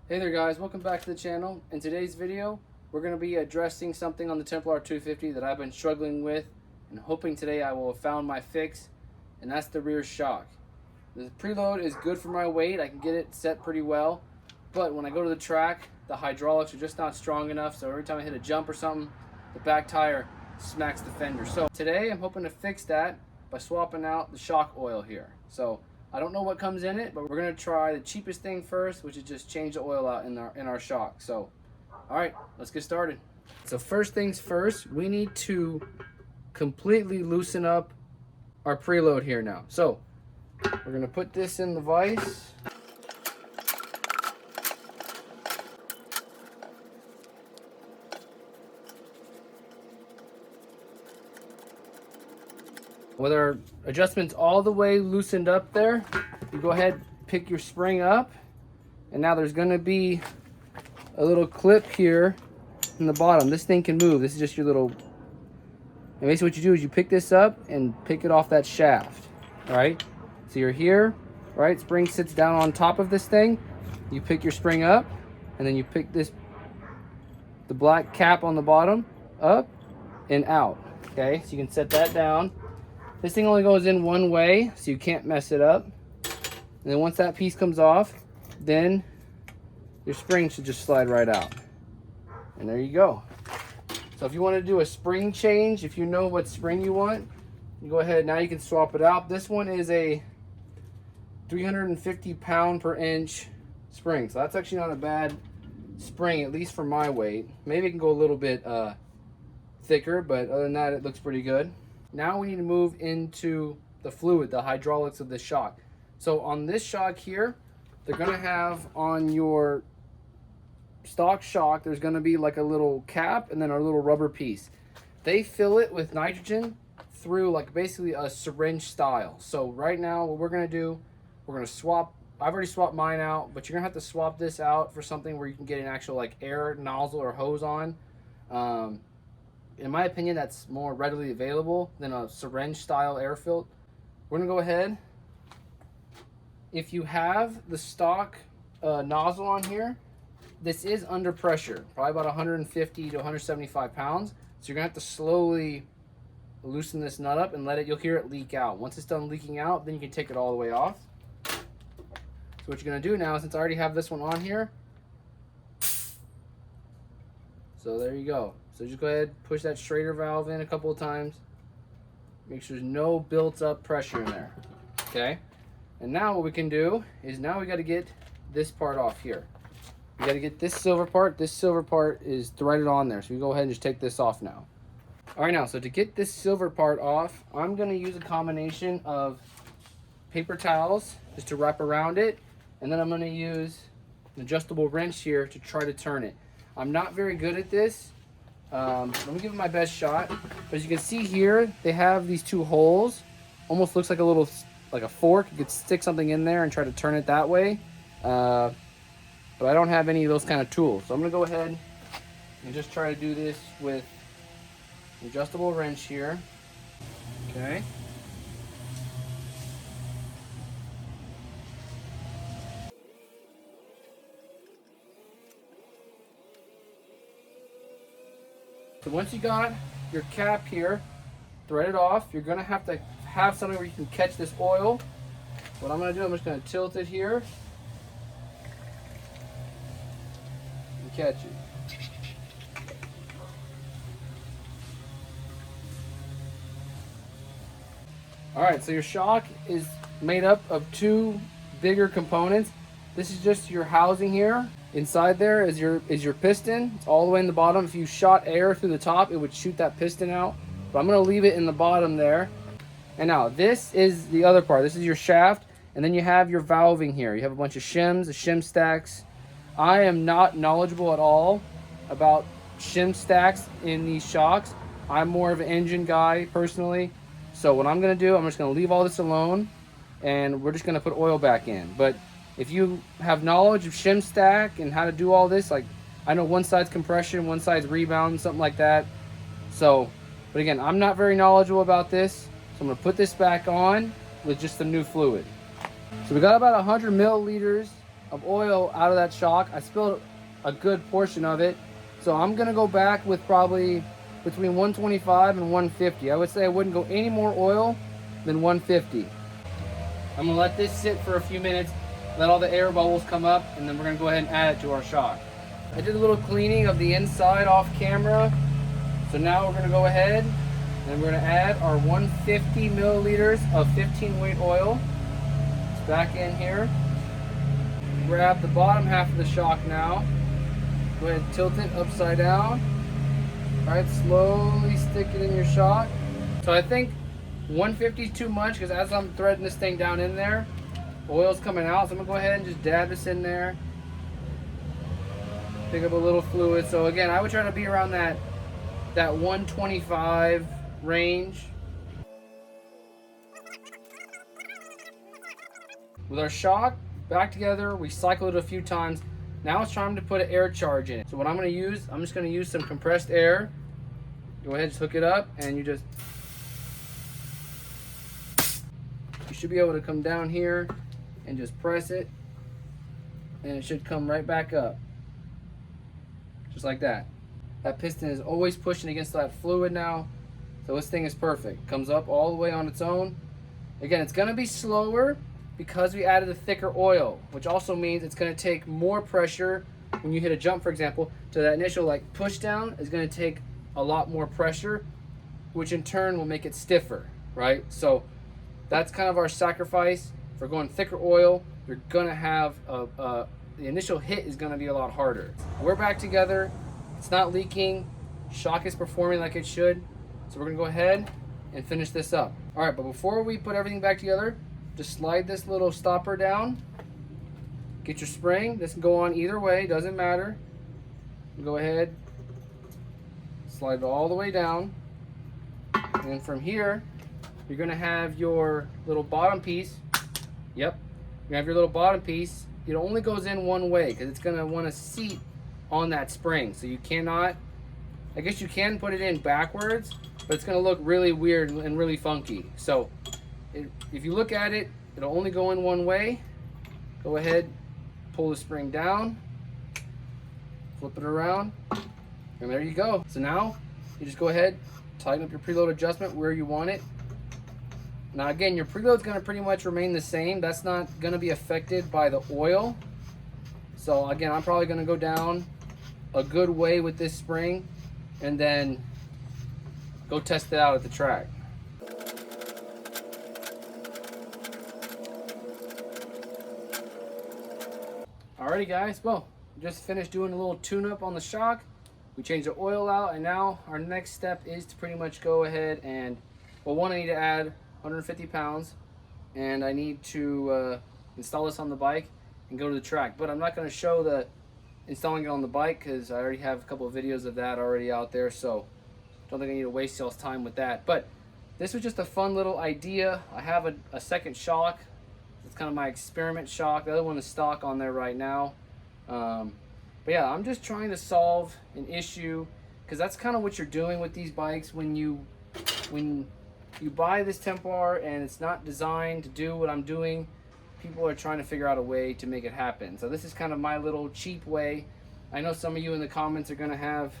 Hey there guys, welcome back to the channel. In today's video, we're going to be addressing something on the Templar 250 that I've been struggling with and hoping today I will have found my fix, and that's the rear shock. The preload is good for my weight, I can get it set pretty well, but when I go to the track, the hydraulics are just not strong enough, so every time I hit a jump or something, the back tire smacks the fender. So today I'm hoping to fix that by swapping out the shock oil here. So I don't know what comes in it, but we're gonna try the cheapest thing first, which is just change the oil out in our shock. So, all right, let's get started. So first things first, we need to completely loosen up our preload here now. So we're gonna put this in the vise. With our adjustments all the way loosened up there, you go ahead, pick your spring up, and now there's gonna be a little clip here in the bottom. This thing can move. This is just your little, and basically what you do is you pick this up and pick it off that shaft, all right? So you're here, right? Spring sits down on top of this thing. You pick your spring up, and then you pick the black cap on the bottom up and out, okay? So you can set that down. This thing only goes in one way, so you can't mess it up. And then once that piece comes off, then your spring should just slide right out. And there you go. So if you want to do a spring change, if you know what spring you want, you go ahead, now you can swap it out. This one is a 350 pound per inch spring. So that's actually not a bad spring, at least for my weight. Maybe it can go a little bit thicker, but other than that, it looks pretty good. Now we need to move into the fluid, the hydraulics of this shock. So on this shock here, they're gonna have on your stock shock, there's gonna be like a little cap and then a little rubber piece. They fill it with nitrogen through like basically a syringe style. So right now what we're gonna do, we're gonna swap, I've already swapped mine out, but you're gonna have to swap this out for something where you can get an actual like air nozzle or hose on. In my opinion, that's more readily available than a syringe style air filter. We're gonna go ahead. If you have the stock nozzle on here, this is under pressure, probably about 150 to 175 pounds. So you're gonna have to slowly loosen this nut up and you'll hear it leak out. Once it's done leaking out, then you can take it all the way off. So what you're gonna do now, since I already have this one on here, so there you go. So just go ahead, push that Schrader valve in a couple of times. Make sure there's no built up pressure in there, okay? And now what we can do is now we gotta get this part off here. We gotta get this silver part. This silver part is threaded on there. So we go ahead and just take this off now. All right, now, so to get this silver part off, I'm gonna use a combination of paper towels just to wrap around it. And then I'm gonna use an adjustable wrench here to try to turn it. I'm not very good at this. Let me give it my best shot. But as you can see here, they have these two holes. Almost looks like a little, like a fork. You could stick something in there and try to turn it that way. But I don't have any of those kind of tools. So I'm gonna go ahead and just try to do this with an adjustable wrench here. Okay. So once you got your cap here threaded off, you're gonna have to have something where you can catch this oil. What I'm gonna do, I'm just gonna tilt it here and catch it. All right, so your shock is made up of two bigger components. This is just your housing here. Inside there is your piston. It's all the way in the bottom. If you shot air through the top, it would shoot that piston out. But I'm gonna leave it in the bottom there. And now this is the other part. This is your shaft, and then you have your valving here. You have a bunch of shims, the shim stacks. I am not knowledgeable at all about shim stacks in these shocks. I'm more of an engine guy personally. So what I'm gonna do, I'm just gonna leave all this alone, and we're just gonna put oil back in. But if you have knowledge of shim stack and how to do all this, like I know one side's compression, one side's rebound, something like that. So, but again, I'm not very knowledgeable about this. So I'm gonna put this back on with just some new fluid. So we got about 100 milliliters of oil out of that shock. I spilled a good portion of it. So I'm gonna go back with probably between 125 and 150. I would say I wouldn't go any more oil than 150. I'm gonna let this sit for a few minutes, let all the air bubbles come up, and then we're gonna go ahead and add it to our shock. I did a little cleaning of the inside off camera. So now we're gonna go ahead and we're gonna add our 150 milliliters of 15 weight oil. It's back in here. Grab the bottom half of the shock now. Go ahead and tilt it upside down. All right, slowly stick it in your shock. So I think 150 is too much because as I'm threading this thing down in there, oil's coming out. So I'm gonna go ahead and just dab this in there. Pick up a little fluid. So again, I would try to be around that 125 range. With our shock back together, we cycled it a few times. Now it's time to put an air charge in it. So what I'm just gonna use some compressed air. Go ahead, just hook it up, and you should be able to come down here and just press it, and it should come right back up. Just like that. That piston is always pushing against that fluid now. So this thing is perfect. Comes up all the way on its own. Again, it's gonna be slower because we added a thicker oil, which also means it's gonna take more pressure when you hit a jump, for example. So that initial like push down is gonna take a lot more pressure, which in turn will make it stiffer, right? So that's kind of our sacrifice for going thicker oil. You're gonna have the initial hit is gonna be a lot harder. We're back together. It's not leaking. Shock is performing like it should. So we're gonna go ahead and finish this up. All right, but before we put everything back together, just slide this little stopper down. Get your spring. This can go on either way, doesn't matter. Go ahead, slide it all the way down. And then from here, you're gonna have your little bottom piece. Yep, you have your little bottom piece. It only goes in one way because it's gonna wanna seat on that spring. So you cannot, I guess you can put it in backwards, but it's gonna look really weird and really funky. So if you look at it, it'll only go in one way. Go ahead, pull the spring down, flip it around, and there you go. So now you just go ahead, tighten up your preload adjustment where you want it. Now again, your preload's gonna pretty much remain the same. That's not gonna be affected by the oil. So again, I'm probably gonna go down a good way with this spring and then go test it out at the track. Alrighty guys, well, just finished doing a little tune-up on the shock. We changed the oil out, and now our next step is to pretty much go ahead and, well, one, I need to add 150 pounds, and I need to install this on the bike and go to the track. But I'm not going to show the installing it on the bike because I already have a couple of videos of that already out there, so don't think I need to waste y'all's time with that. But this was just a fun little idea. I have a second shock. It's kind of my experiment shock. The other one is stock on there right now. But yeah, I'm just trying to solve an issue because that's kind of what you're doing with these bikes when you buy this Templar and it's not designed to do what I'm doing. People are trying to figure out a way to make it happen. So this is kind of my little cheap way. I know some of you in the comments are going to have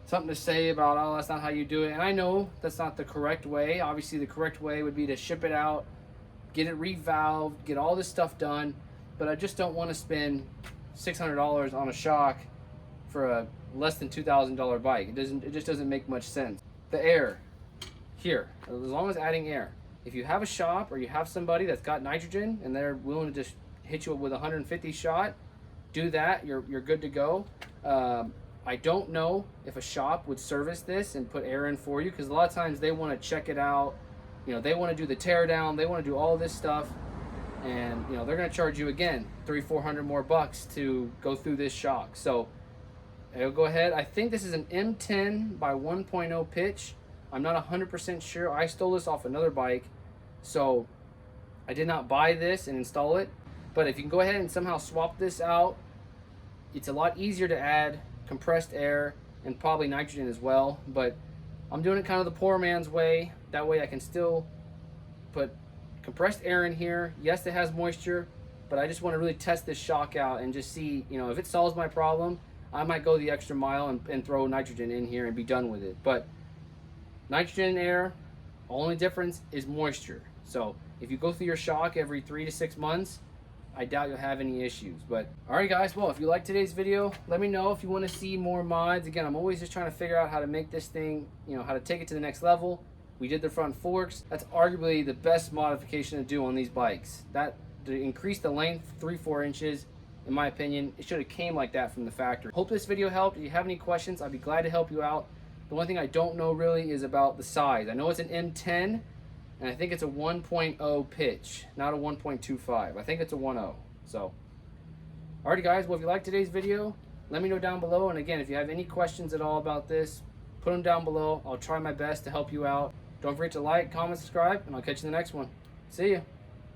something to say about, oh, that's not how you do it. And I know that's not the correct way. Obviously, the correct way would be to ship it out, get it revalved, get all this stuff done. But I just don't want to spend $600 on a shock for a less than $2,000 bike. It just doesn't make much sense. The air here, as long as adding air. If you have a shop or you have somebody that's got nitrogen and they're willing to just hit you with 150 shot, do that. You're good to go. I don't know if a shop would service this and put air in for you because a lot of times they want to check it out. You know, they want to do the tear down. They want to do all this stuff, and you know they're going to charge you again $300-400 more bucks to go through this shock. So I'll go ahead. I think this is an M10 by 1.0 pitch. I'm not 100% sure. I stole this off another bike, so I did not buy this and install it. But if you can go ahead and somehow swap this out, it's a lot easier to add compressed air and probably nitrogen as well. But I'm doing it kind of the poor man's way. That way I can still put compressed air in here. Yes, it has moisture, but I just want to really test this shock out and just see, you know, if it solves my problem, I might go the extra mile and throw nitrogen in here and be done with it. But nitrogen and air, only difference is moisture. So if you go through your shock every 3 to 6 months, I doubt you'll have any issues. But alright guys, well, if you like today's video, let me know if you want to see more mods. Again, I'm always just trying to figure out how to make this thing, you know, how to take it to the next level. We did the front forks. That's arguably the best modification to do on these bikes. That to increase the length 3-4 inches, in my opinion, it should have came like that from the factory. Hope this video helped. If you have any questions, I'd be glad to help you out. The one thing I don't know really is about the size. I know it's an M10, and I think it's a 1.0 pitch, not a 1.25. I think it's a 1.0. So, alrighty guys, well if you liked today's video, let me know down below. And again, if you have any questions at all about this, put them down below. I'll try my best to help you out. Don't forget to like, comment, subscribe, and I'll catch you in the next one. See ya.